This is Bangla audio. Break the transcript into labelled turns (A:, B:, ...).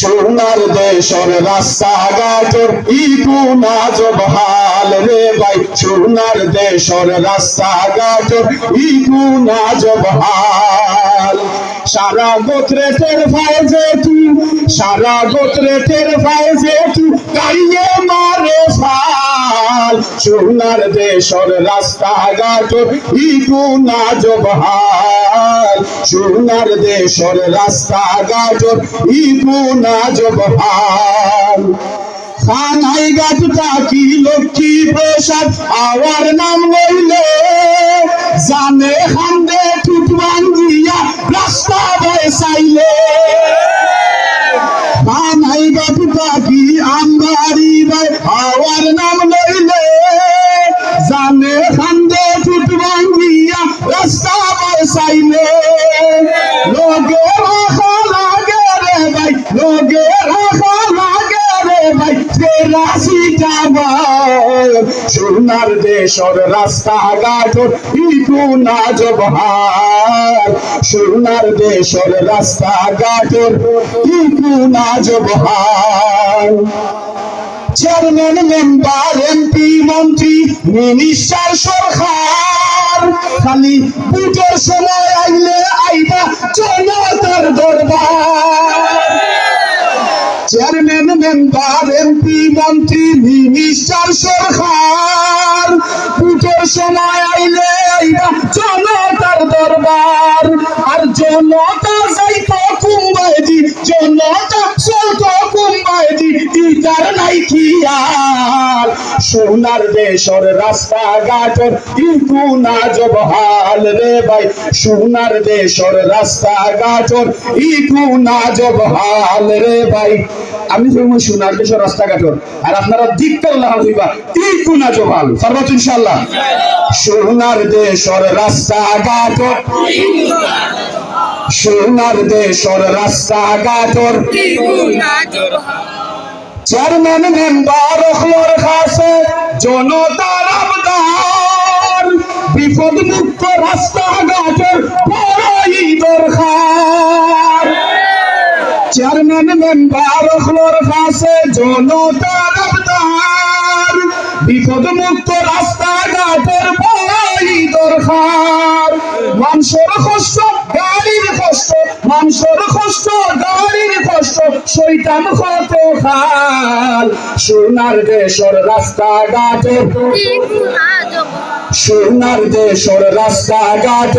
A: সোনার দেশর রাস্তাঘাট ইগুন আজব হাল রে ভাই, সোনার দেশর রাস্তাঘাট ইগুন আজব হাল। সারা গোত্রে টের পায় যে তুই, সারা গোত্রে টের পায় যে তুই, গাইয়ে মারে ফাল। সোনার দেশর রাস্তাঘাট ইগুন আজব হাল, সোনার দেশর রাস্তাঘাট ইগুন আজব হাল। খানাই গাছটা কি লক্ষ্মী প্রসাদ আওয়ার নাম লইলে, জানে খান্দে টুট ভাঙ্গিয়া রাস্তা চাইলে। খানাই গাছটা কি আমবাড়ি ভাই আওয়ার নাম লইলে, জানে খান্দে টুট ভাঙ্গিয়া রাস্তা চাইলে। লোকে রাখা লাগে রে ভাই, লোকে রাখা লাগে রে ভাই, সোনার দেশর রাস্তাঘাট ইগুন আজব হাল, সোনার দেশর রাস্তাঘাট ইগুন আজব হাল। চেয়ারম্যান, মেম্বার, এমপি, মন্ত্রী, মিনিস্টার, সরকার খালি ভোটের সময় আইলে আইবা জনতার দরবার। চেয়ারম্যান, মেম্বার, এমপি, মন্ত্রী, মিনিস্টার, সরকার ভোটের সময় আইলে আইবা জনতার দরবার। আর জনতা যাইতো কুম্বাইদি, জনতা চলতো কুম্বাইদি, ইটার নাই খেয়াল। সোনার দেশর রাস্তাঘাট ইগুন আজব হাল রে ভাই, সোনার দেশর রাস্তাঘাট ইগুন আজব হাল রে ভাই। আমি বলবো সোনার দেশর রাস্তাঘাট, আর আপনারা দিক করলাম হইবা ইগুন আজব হাল। পারবো ইনশাআল্লাহ? সোনার দেশর রাস্তাঘাট, সোনার দেশর রাস্তাঘাট চেয়ারম্যান, মেম্বার হলোর কাছে জনতার আবদার, বিপদ মুক্ত রাস্তাঘাটের বড়ই দরকার। চেয়ারম্যান, মেম্বার হলোর কাছে জনতার আবদার, বিপদ মুক্ত রাস্তাঘাটের বড়ই দরকার। মানুষের কষ্ট গাড়ির কষ্ট, মানুষের কষ্ট গাড়ির কষ্ট, শৈতান কত খাল। সোনার দেশর রাস্তাঘাট, সোনার দেশর রাস্তাঘাট